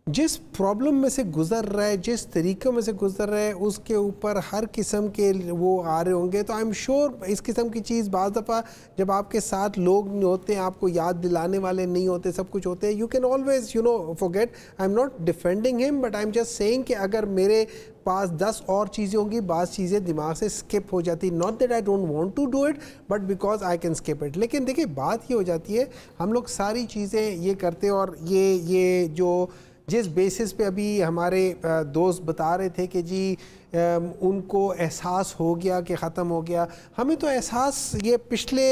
जिस प्रॉब्लम में से गुजर रहा है, जिस तरीक़ों में से गुजर रहा है, उसके ऊपर हर किस्म के वो आ रहे होंगे। तो आई एम श्योर इस किस्म की चीज़ बाज़ दफ़ा जब आपके साथ लोग होते हैं, आपको याद दिलाने वाले नहीं होते, सब कुछ होते हैं, you can always forget. I am not defending him, but I am just saying कि अगर मेरे पास 10 और चीज़ें होंगी, बाज़ चीज़ें दिमाग से स्किप हो जाती, not that I don't want to do it, but because I can skip it. लेकिन देखिए बात ये हो जाती है, हम लोग सारी चीज़ें ये करते हैं, और ये जो जिस बेसिस पे अभी हमारे दोस्त बता रहे थे कि जी उनको एहसास हो गया कि ख़त्म हो गया, हमें तो एहसास ये पिछले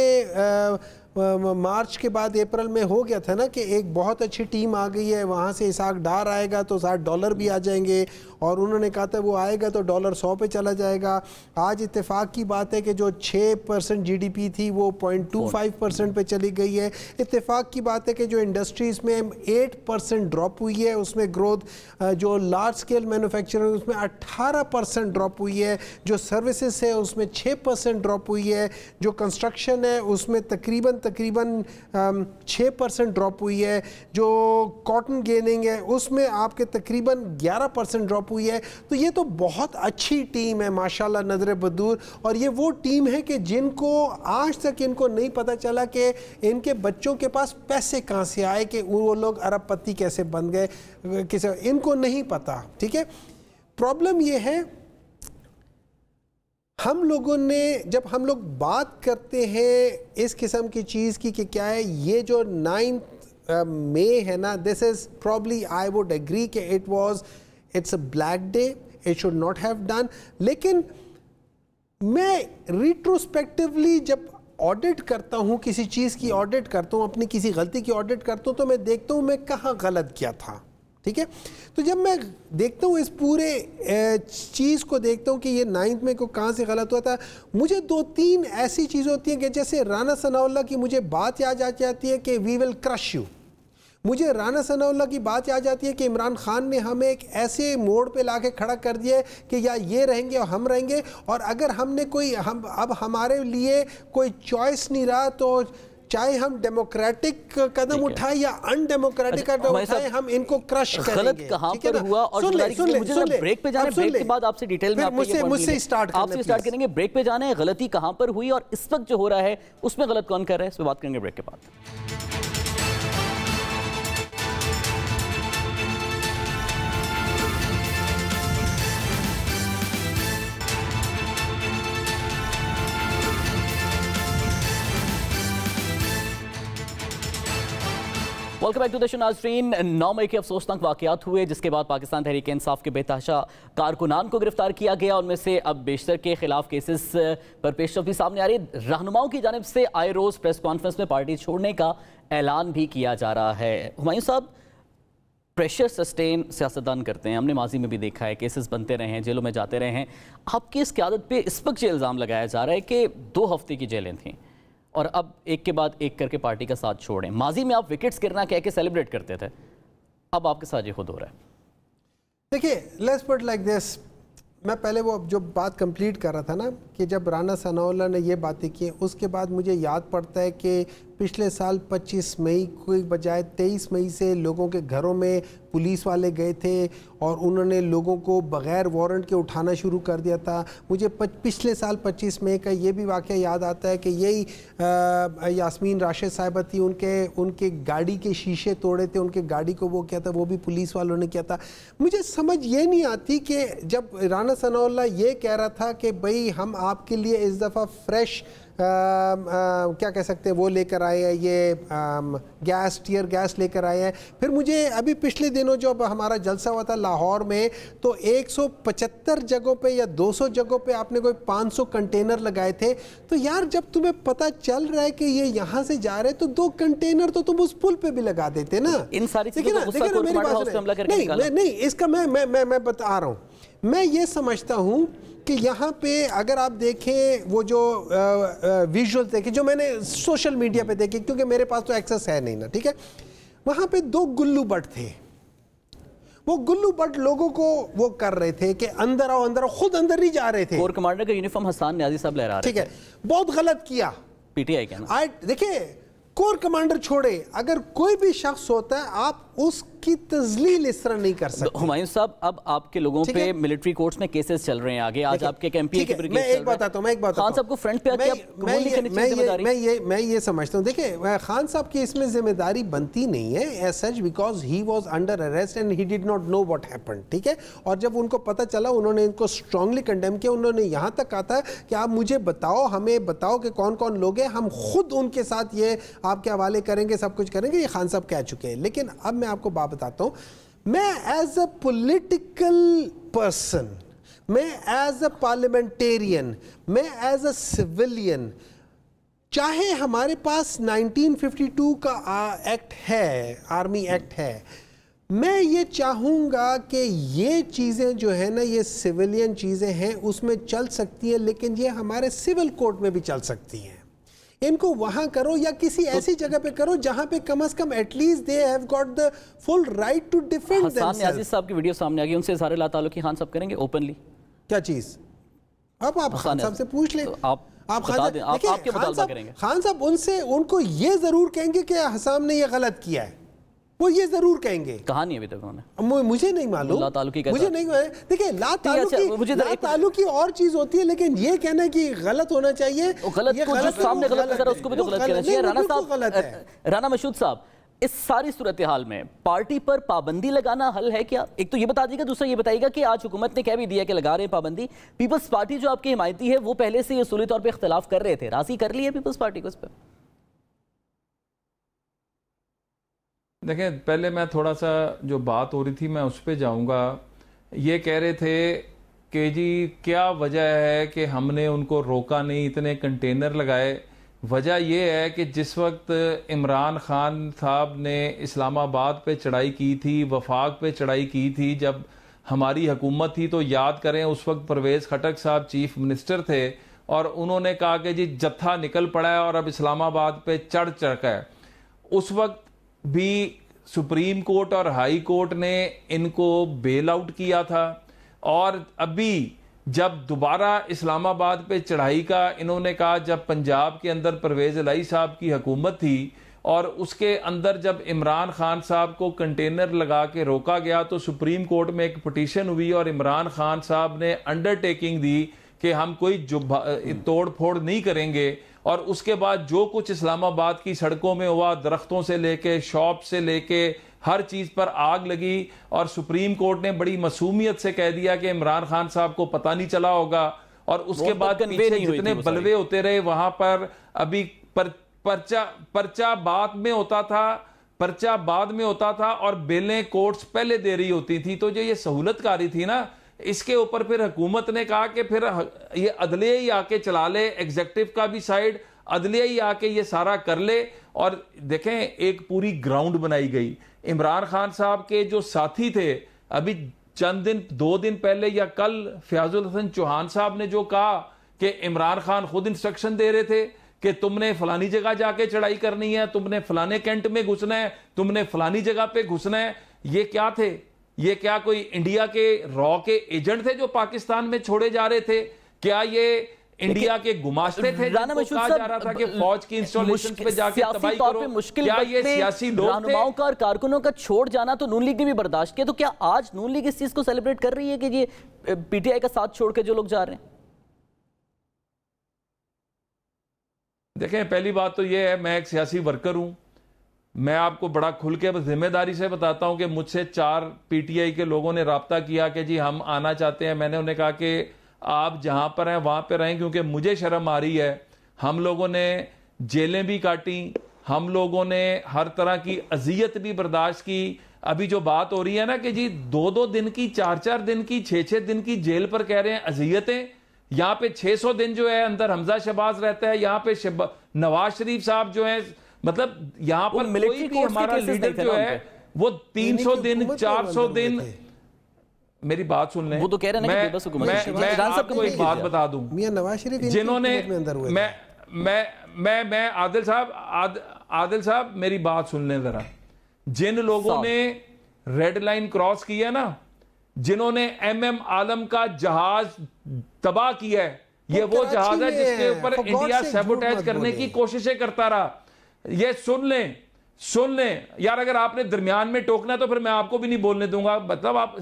मार्च के बाद अप्रैल में हो गया था ना कि एक बहुत अच्छी टीम आ गई है, वहाँ से इसाक डार आएगा तो $60 भी आ जाएंगे, और उन्होंने कहा था वो आएगा तो डॉलर 100 पे चला जाएगा। आज इत्तेफाक की बात है कि जो 6% GDP थी वो 0.25% पे चली गई है। इत्तेफाक की बात है कि जो इंडस्ट्रीज़ में 8% ड्रॉप हुई है, उसमें ग्रोथ, जो लार्ज स्केल मैन्युफैक्चरिंग उसमें 18% ड्रॉप हुई है, जो सर्विसेज है उसमें 6% ड्रॉप हुई है, जो कंस्ट्रक्शन है उसमें तकरीबन 6% ड्रॉप हुई है, जो कॉटन गेनिंग है उसमें आपके तकरीबन 11% ड्रॉप हुई है। तो ये तो बहुत अच्छी टीम है माशाल्लाह, नजर बदूर। और ये वो टीम है कि जिनको आज तक इनको नहीं पता चला कि इनके बच्चों के पास पैसे कहाँ से आए, कि वो लोग अरबपति कैसे बन गए, किसे इनको नहीं पता। ठीक है, प्रॉब्लम ये है हम लोगों ने, जब हम लोग बात करते हैं इस किस्म की चीज़ की कि क्या है ये जो 9 मई है ना, this is probably I would agree कि it's a black day, it should not have done. लेकिन मैं रिट्रोस्पेक्टिवली जब ऑडिट करता हूँ, किसी चीज़ की ऑडिट करता हूँ, अपनी किसी गलती की ऑडिट करता हूँ, तो मैं देखता हूँ मैं कहाँ गलत किया था। ठीक है, तो जब मैं देखता हूँ इस पूरे चीज़ को देखता हूँ कि ये 9 मई को कहाँ से गलत हुआ था, मुझे 2-3 ऐसी चीज़ें होती हैं कि जैसे राना सनाउल्लाह की मुझे बात याद आ जाती है कि वी विल क्रश यू। मुझे राना सनाउल्लाह की बात याद आती है कि इमरान खान ने हमें एक ऐसे मोड़ पे लाके खड़ा कर दिया है कि या ये रहेंगे और हम रहेंगे, और अगर हमने अब हमारे लिए कोई चॉइस नहीं रहा, तो चाहे हम डेमोक्रेटिक कदम उठाए या अनडेमोक्रेटिक कदम उठाए, हम इनको क्रश करेंगे। गलत कहां पर हुआ, और मुझे ब्रेक पे जाने, ब्रेक के बाद आपसे डिटेल में मुझसे स्टार्ट करेंगे। ब्रेक पे जाने, गलती कहां पर हुई और इस वक्त जो हो रहा है उसमें गलत कौन कर रहा है, इस पर बात करेंगे ब्रेक के बाद। Welcome back to the show नाज़रीन। 9 मई के अफसोसनाक वाक़यात हुए, जिसके बाद पाकिस्तान तहरीक इंसाफ के बेतहाशा कारकुनान को गिरफ्तार किया गया। उनमें से अब बेशतर के खिलाफ केसेस पर पेशरफ्ती सामने आ रही है। रहनुमाओं की जानिब से आए रोज़ प्रेस कॉन्फ्रेंस में पार्टी छोड़ने का ऐलान भी किया जा रहा है। हुमायूं साहब, प्रेशर सस्टेन सियासतदान करते हैं, हमने माजी में भी देखा है, केसेस बनते रहे हैं, जेलों में जाते रहे हैं। आपकी इस क़यादत पे इस वक्त ये इल्ज़ाम लगाया जा रहा है कि 2 हफ्ते की जेलें थीं और अब एक के बाद एक करके पार्टी का साथ छोड़ें। माजी में आप विकेट्स गिरना कह के सेलिब्रेट करते थे, अब आपके साथ ये खुद हो रहा है। देखिए, लेट्स पुट लाइक दिस, मैं पहले वो जो बात कंप्लीट कर रहा था ना कि जब राना सनाउल्लाह ने ये बातें की, उसके बाद मुझे याद पड़ता है कि पिछले साल 25 मई को बजाय 23 मई से लोगों के घरों में पुलिस वाले गए थे और उन्होंने लोगों को बग़ैर वारंट के उठाना शुरू कर दिया था। मुझे पिछले साल 25 मई का ये भी वाक़या याद आता है कि यही यास्मीन राशिद साहिबा थी, उनके गाड़ी के शीशे तोड़े थे, उनके गाड़ी को वो किया था, वो भी पुलिस वालों ने किया था। मुझे समझ ये नहीं आती कि जब राना सनाउल्लाह ये कह रहा था कि भाई हम आपके लिए इस दफ़ा फ्रेश क्या कह सकते हैं वो लेकर आए हैं, ये गैस, टीयर गैस लेकर आए हैं। फिर मुझे अभी पिछले दिनों जब हमारा जलसा हुआ था लाहौर में, तो 175 जगहों पे या 200 जगहों पे आपने कोई 500 कंटेनर लगाए थे। तो यार जब तुम्हें पता चल रहा है कि ये यहाँ से जा रहे हैं तो 2 कंटेनर तो तुम उस पुल पे भी लगा देते ना। इन सारी चीजों को गुस्सा को मेरी बात नहीं, इसका मैं बता रहा हूँ। मैं ये समझता हूँ कि यहाँ पे अगर आप देखें वो जो विजुअल्स देखें जो मैंने सोशल मीडिया पे देखे, क्योंकि मेरे पास तो एक्सेस है नहीं ना, ठीक है, वहाँ पे 2 गुल्लू बट थे। वो गुल्लू बट लोगों को वो कर रहे थे कि अंदर आओ अंदर आओ, खुद अंदर नहीं जा रहे थे। कोर कमांडर का यूनिफॉर्म हसन न्याजी साहब लहरा रहे थे। ठीक है, बहुत गलत किया पीटीआई के ना। देखिए कोर कमांडर छोड़े, अगर कोई भी शख्स होता है आप उसकी तजलील इस तरह नहीं कर सकते। हुमायूं साहब, अब आपके लोगों पे मिलिट्री कोर्ट्स में केसेस चल रहे हैं आगे, आज आपके एमपी के मैं एक बताता हूं खान साहब को फ्रंट पे आके मैं ये समझता हूं, देखिए खान साहब की इसमें जिम्मेदारी बनती नहीं है as such, because he was under arrest and he did not know what happened, ठीक है। और जब उनको पता चला उन्होंने इनको स्ट्रांगली कंडेम किया। उन्होंने यहां तक कहा था कि आप मुझे बताओ, हमें बताओ कि कौन कौन लोग हैं, हम खुद उनके साथ ये आपके हवाले करेंगे, सब कुछ करेंगे। ये खान साहब कह चुके हैं। लेकिन अब मैं आपको बात बताता हूं, मैं एज अ पॉलिटिकल पर्सन, मैं एज अ पार्लियामेंटेरियन, मैं एज अ सिविलियन, चाहे हमारे पास 1952 का एक्ट है, आर्मी एक्ट है, मैं ये चाहूँगा कि ये चीज़ें जो है ना, ये सिविलियन चीज़ें हैं, उसमें चल सकती हैं, लेकिन ये हमारे सिविल कोर्ट में भी चल सकती हैं। इनको वहां करो या किसी ऐसी जगह पे करो जहां पे कम से कम at least they have got the full right to defend themselves. Hasan Niazi साहब की वीडियो सामने आ गई, उनसे इज़हार ताल्लुकी खान साहब करेंगे ओपनली? क्या चीज़? अब आप खान साहब से पूछ लें। आप आपके मुतालबा करेंगे? खान साहब उनको ये जरूर कहेंगे कि हसन ने ये गलत किया है, वो ये जरूर कहेंगे। कहानी अभी तक उन्होंने, मुझे नहीं मालूम, मुझे नहीं। देखिए लाताल्लुकी और चीज होती है, लेकिन ये कहना कि गलत होना चाहिए, गलत को जो सामने गलत नजर उसको भी तो गलत कहना चाहिए। राणा साहब, राणा मसूद साहब, इस सारी सूरत हाल में पार्टी पर पाबंदी लगाना हल है क्या? एक तो ये बता दीजिएगा, दूसरा ये बताइएगा कि आज हुकूमत ने कह भी दिया कि लगा रहे हैं पाबंदी। पीपल्स पार्टी जो आपकी हिमायती है वो पहले से उसूली तौर पर इख्तलाफ कर रहे थे, राजी कर ली है पीपल्स पार्टी को इस पर? देखिए, पहले मैं थोड़ा सा जो बात हो रही थी मैं उस पर जाऊंगा। ये कह रहे थे कि जी क्या वजह है कि हमने उनको रोका नहीं, इतने कंटेनर लगाए। वजह यह है कि जिस वक्त इमरान खान साहब ने इस्लामाबाद पे चढ़ाई की थी, वफाक पे चढ़ाई की थी, जब हमारी हुकूमत थी, तो याद करें उस वक्त परवेज़ खटक साहब चीफ मिनिस्टर थे और उन्होंने कहा कि जी जत्था निकल पड़ा है और अब इस्लामाबाद पे चढ़ चढ़ा है। उस वक्त भी सुप्रीम कोर्ट और हाई कोर्ट ने इनको बेल आउट किया था, और अभी जब दोबारा इस्लामाबाद पे चढ़ाई का इन्होंने कहा, जब पंजाब के अंदर परवेज़ इलाही साहब की हुकूमत थी और उसके अंदर जब इमरान खान साहब को कंटेनर लगा के रोका गया, तो सुप्रीम कोर्ट में एक पिटीशन हुई और इमरान खान साहब ने अंडरटेकिंग दी कि हम कोई तोड़ फोड़ नहीं करेंगे। और उसके बाद जो कुछ इस्लामाबाद की सड़कों में हुआ, दरख्तों से लेके शॉप से लेके हर चीज पर आग लगी, और सुप्रीम कोर्ट ने बड़ी मासूमियत से कह दिया कि इमरान खान साहब को पता नहीं चला होगा। और उसके बाद पीछे जितने बलवे होते रहे वहां पर अभी पर्चा बाद में होता था, और बेलें कोर्ट्स पहले दे रही होती थी। तो जो ये सहूलतकारी थी ना, इसके ऊपर फिर हुकूमत ने कहा कि फिर ये अदलिया ही आके चला ले, एग्जीक्यूटिव का भी साइड, अदलिया ही आके ये सारा कर ले। और देखें, एक पूरी ग्राउंड बनाई गई। इमरान खान साहब के जो साथी थे, अभी चंद दिन 2 दिन पहले या कल फयाजुल हसन चौहान साहब ने जो कहा कि इमरान खान खुद इंस्ट्रक्शन दे रहे थे कि तुमने फलानी जगह जाके चढ़ाई करनी है, तुमने फलाने कैंट में घुसना है, तुमने फलानी जगह पे घुसना है। ये क्या थे? ये क्या कोई इंडिया के रॉ के एजेंट थे जो पाकिस्तान में छोड़े जा रहे थे? क्या ये इंडिया के गुमास्ते थे जिनको कहा जा रहा था कि फौज की इंस्टॉलेशन पे जाके तबाही करो? क्या ये सियासी लोग थे? रहनुमाओं का और कारकुनों का छोड़ जाना तो नून लीग ने भी बर्दाश्त किया, तो क्या आज नून लीग इस चीज को सेलिब्रेट कर रही है कि ये पीटीआई का साथ छोड़ के जो लोग जा रहे हैं? देखें, पहली बात तो ये है, मैं एक सियासी वर्कर हूं। मैं आपको बड़ा खुल के जिम्मेदारी से बताता हूं कि मुझसे 4 पीटीआई के लोगों ने राब्ता किया कि जी हम आना चाहते हैं। मैंने उन्हें कहा कि आप जहां पर हैं वहां पर रहें, क्योंकि मुझे शर्म आ रही है। हम लोगों ने जेलें भी काटी, हम लोगों ने हर तरह की अजियत भी बर्दाश्त की। अभी जो बात हो रही है ना कि जी 2-2 दिन की, 4-4 दिन की, 6-6 दिन की जेल पर कह रहे हैं अजियतें। यहाँ पे 600 दिन जो है अंदर हमजा शहबाज रहता है, यहाँ पे नवाज शरीफ साहब जो है, मतलब यहाँ पर कोई भी हमारा लीडर जो है वो 300 दिन, 400 दिन। मेरी बात सुन लें, वो तो कह रहे हैं कि मैं आपको एक बात बता दूं, मियां नवाज शरीफ जिन्होंने मैं आदिल साहब मेरी बात सुन लें जरा। जिन लोगों ने रेड लाइन क्रॉस की है ना, जिन्होंने MM आलम का जहाज तबाह किया है, ये वो जहाज है जिसके ऊपर इंडिया सैबोटेज करने की कोशिशें करता रहा। ये सुन लें यार, अगर आपने दरमियान में टोकना तो फिर मैं आपको भी नहीं बोलने दूंगा। मतलब आप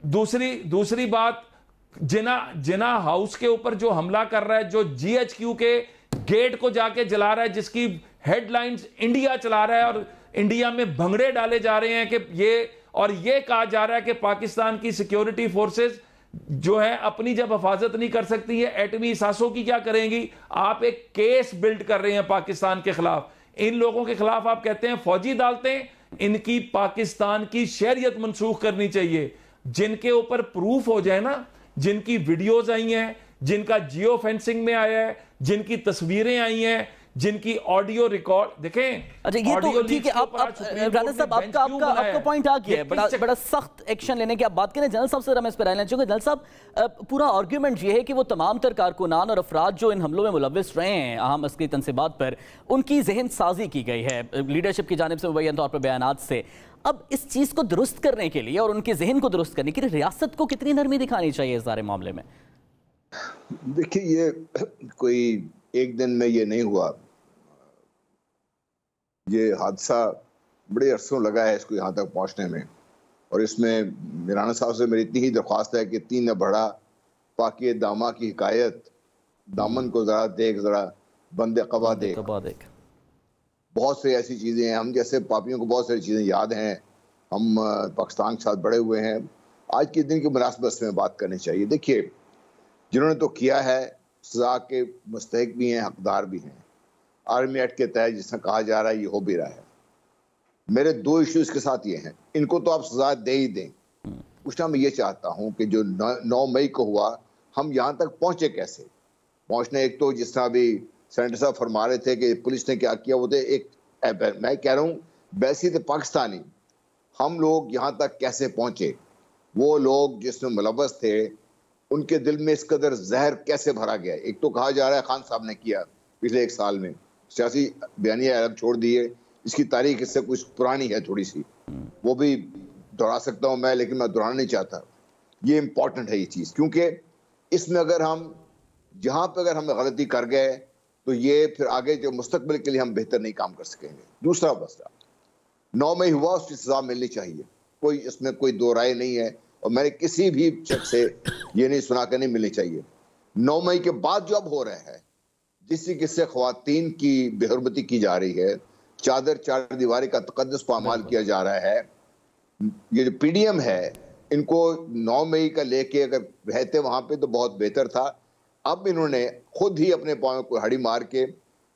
दूसरी बात, जिना हाउस के ऊपर जो हमला कर रहा है, जो GHQ के गेट को जाके जला रहा है, जिसकी हेडलाइंस इंडिया चला रहा है और इंडिया में भंगड़े डाले जा रहे हैं कि ये कहा जा रहा है कि पाकिस्तान की सिक्योरिटी फोर्सेस जो है अपनी जब हिफाजत नहीं कर सकती है, एटमी सासों की क्या करेंगी? आप एक केस बिल्ड कर रहे हैं पाकिस्तान के खिलाफ। इन लोगों के खिलाफ आप कहते हैं फौजी डालते हैं, इनकी पाकिस्तान की शहरियत मनसूख करनी चाहिए। जिनके ऊपर प्रूफ हो जाए ना, जिनकी वीडियोज आई हैं, जिनका जियो फेंसिंग में आया है, जिनकी तस्वीरें आई हैं, जिनकी ऑडियो रिकॉर्ड देखें। अच्छा, ये तो ठीक है। आप राणा साहब, आपका पॉइंट आ गया है। बड़ा सख्त एक्शन लेने की आप बात करें। जनरल साहब से मैं इस पर राय लेना चाहूंगा। जनरल साहब, पूरा आर्ग्यूमेंट ये है कि वो तमाम तर कारकुनान और अफराद जो इन हमलों में मुलव्विस रहे हैं अहम अस्करी तनसीबात पर, उनकी जहन साजी की गई है लीडरशिप की जानिब से मुबैयन तौर पर बयानात से। अब इस चीज को दुरुस्त करने के लिए और उनके जहन को दुरुस्त करने के लिए रियासत को कितनी नरमी दिखानी चाहिए इस सारे मामले में? देखिए, ये कोई एक दिन में ये नहीं हुआ। ये हादसा बड़े अरसों लगा है इसको यहाँ तक पहुँचने में, और इसमें राणा साहब से मेरी इतनी ही दरख्वास्त है कि तीन बड़ा पाकी दामा की हिकायत, दामन को जरा देख, जरा बंदे कबा देख। बहुत से ऐसी चीज़ें हैं, हम जैसे पापियों को बहुत सारी चीज़ें याद हैं। हम पाकिस्तान के साथ बड़े हुए हैं। आज के दिन की मुनासबत में बात करनी चाहिए। देखिए, जिन्होंने तो किया है सजा के मुस्तहिक भी हैं, हकदार भी हैं। आर्मी एक्ट के तहत जिसने कहा जा रहा है ये हो भी रहा है। मेरे 2 इश्यूज के साथ ये हैं, इनको तो आप सजा दे ही दें। पूछना मैं ये चाहता हूँ कि जो 9 मई को हुआ, हम यहाँ तक पहुँचे कैसे? पहुँचने, एक तो जिस तरह अभी सेनेटर साहब फरमा रहे थे कि पुलिस ने क्या किया, वो तो एक, मैं कह रहा हूँ वैसे तो पाकिस्तानी, हम लोग यहाँ तक कैसे पहुँचे? वो लोग जिसमें मुलव्वस थे उनके दिल में इस कदर जहर कैसे भरा गया? एक तो कहा जा रहा है खान साहब ने किया पिछले 1 साल में, सियासी बयानिया अलग छोड़ दिए, इसकी तारीख इससे कुछ पुरानी है थोड़ी सी, वो भी दोहरा सकता हूँ मैं, लेकिन मैं दोहराना नहीं चाहता। ये इंपॉर्टेंट है ये चीज़, क्योंकि इसमें अगर हम जहाँ पे अगर हम गलती कर गए तो ये फिर आगे जो मुस्तकबिल के लिए हम बेहतर नहीं काम कर सकेंगे। दूसरा मसला, 9 मई हुआ, उसकी सजा मिलनी चाहिए, कोई इसमें कोई दो राय नहीं है, और मैंने किसी भी शख्स से ये नहीं सुना कर नहीं मिलनी चाहिए। 9 मई के बाद जो अब हो रहा है, जिससे ख्वातीन की बेहरमती की जा रही है, चार दीवारी का तकद्दुस पामाल किया जा रहा है, ये जो PDM है, इनको 9 मई का लेके अगर रहते वहां पे तो बहुत बेहतर था। अब इन्होंने खुद ही अपने पाँव को हड़ी मार के,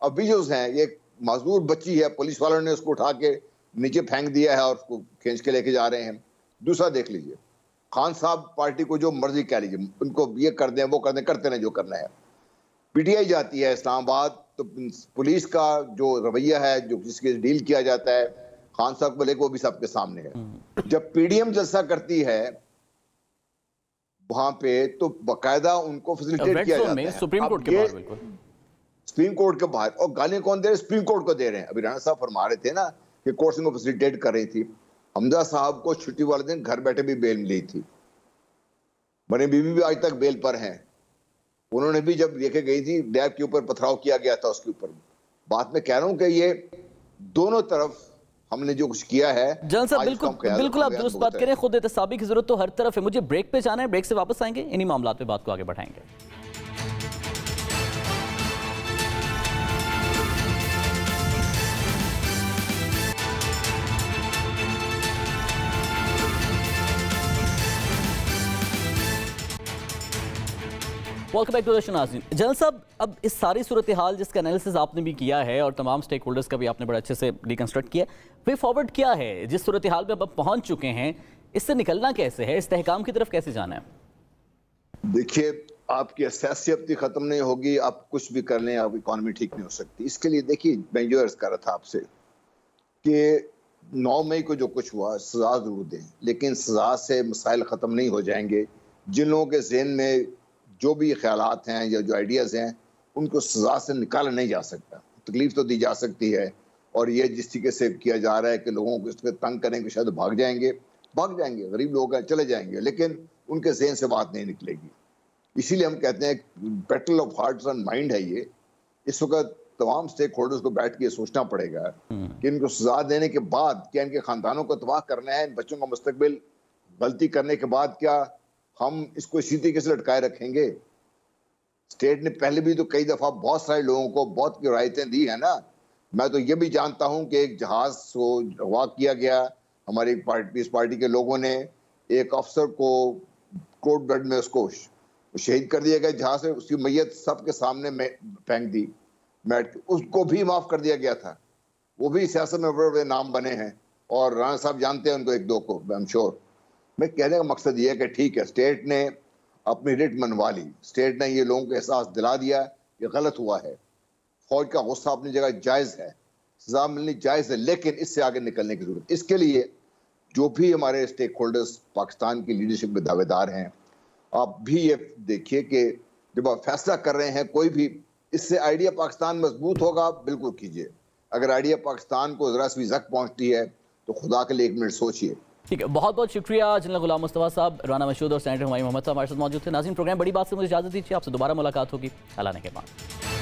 अब वीडियोज हैं, ये माजूर बच्ची है, पुलिस वालों ने उसको उठा के नीचे फेंक दिया है और उसको खींच के लेके जा रहे हैं। दूसरा देख लीजिए, खान साहब पार्टी को जो मर्जी कह लीजिए, उनको ये कर दें वो कर दें, करते रहें जो करना है। PTI जाती है इस्लामाबाद तो पुलिस का जो रवैया है, जो जिसके डील किया जाता है, खान साहब को लेकर वो भी सबके सामने है। जब PDM जलसा करती है वहां पे तो बाकायदा उनको फैसिलिटेट किया जाता है। सुप्रीम कोर्ट के बाद बिल्कुल सुप्रीम कोर्ट के बाहर, और गालियां कौन दे रहे? सुप्रीम कोर्ट को दे रहे हैं। अभी राणा साहब फरमा रहे थे ना कि कोर्ट इनको फैसिलिटेट कर रही थी। हमजा साहब को छुट्टी वाले दिन घर बैठे भी बेल मिली थी, बनी बीवी भी आज तक बेल पर हैं। उन्होंने भी जब लेके गई थी डैब के ऊपर पथराव किया गया था उसके ऊपर। बात में कह रहा हूं कि ये दोनों तरफ हमने जो कुछ किया है। जनरल साहब बिल्कुल आप दुरुस्त बात करें, खुद एहतसाबी की जरूरत तो हर तरफ है। मुझे ब्रेक पे जाना है, ब्रेक से वापस आएंगे, इन्हीं मामलात पे बात को आगे बढ़ाएंगे। Welcome back to the show नाज़रीन। जनरल साहब, अब इस सारी सूरत हाल जिसका एनालिसिस आपने भी किया है और तमाम स्टेक होल्डर्स का भी आपने बड़े अच्छे से रिकंस्ट्रक्ट किया, वे फॉरवर्ड क्या है? जिस सूरत हाल पे अब पहुंच चुके हैं, इससे निकलना कैसे है? इस्तेहकाम की तरफ कैसे जाना है? देखिए, आपकी असैसियत खत्म नहीं होगी, आप कुछ भी कर लें, आप इकॉनमी ठीक नहीं हो सकती। इसके लिए देखिए, मैं जो अर्ज कर रहा था आपसे कि 9 मई को जो कुछ हुआ, सजा जरूर दें, लेकिन सजा से मसाइल ख़त्म नहीं हो जाएंगे। जिन लोगों के जहन में जो भी ख्यालात हैं या जो आइडियाज़ हैं, उनको सजा से निकाला नहीं जा सकता। तकलीफ तो दी जा सकती है, और ये जिस तरीके से किया जा रहा है कि लोगों को इस पर तंग करेंगे, शायद भाग जाएंगे, गरीब लोग हैं चले जाएंगे, लेकिन उनके जहन से बात नहीं निकलेगी। इसीलिए हम कहते हैं battle of hearts and mind है ये। इस वक्त तमाम स्टेक होल्डर्स को बैठ के सोचना पड़ेगा कि इनको सजा देने के बाद क्या इनके खानदानों को तबाह करना है, इन बच्चों का मुस्तकबिल गलती करने के बाद क्या हम इसको इसी तरीके से लटकाए रखेंगे? स्टेट ने पहले भी तो कई दफा बहुत सारे लोगों को बहुत रियायतें दी है ना। मैं तो ये भी जानता हूं कि एक जहाज को अगवा किया गया, हमारी इस पार्टी के लोगों ने एक अफसर को कोर्ट बेड में उसको शहीद कर दिया गया जहाज से, उसकी मैयत सबके सामने फेंक दी मैट, उसको भी माफ कर दिया गया था। वो भी सियासत में बड़े बड़े नाम बने हैं, और राणा साहब जानते हैं उनको, एक दो को, आई एम श्योर। मैं कहने का मकसद ये है कि ठीक है, स्टेट ने अपनी रिट मनवा ली, स्टेट ने ये लोगों को एहसास दिला दिया कि गलत हुआ है। फौज का गुस्सा अपनी जगह जायज़ है, सजा मिलनी जायज़ है, लेकिन इससे आगे निकलने की जरूरत। इसके लिए जो भी हमारे स्टेक होल्डर्स पाकिस्तान की लीडरशिप में दावेदार हैं, आप भी ये देखिए कि जब आप फैसला कर रहे हैं कोई भी, इससे आइडिया पाकिस्तान मजबूत होगा, बिल्कुल कीजिए। अगर आइडिया पाकिस्तान को जरा सी जख्म पहुंचती है तो खुदा के लिए 1 मिनट सोचिए। ठीक है, बहुत बहुत शुक्रिया जनरल गुलाम मुस्तफ़ा साहब, राना मशहूद और सेनेटर हुमायूं मोहम्मद साहब हमारे साथ मौजूद थे। नाज़रीन, प्रोग्राम बड़ी बात से मुझे इजाज़त दीजिए, आपसे दोबारा मुलाकात होगी अल्लाह ने के बाद।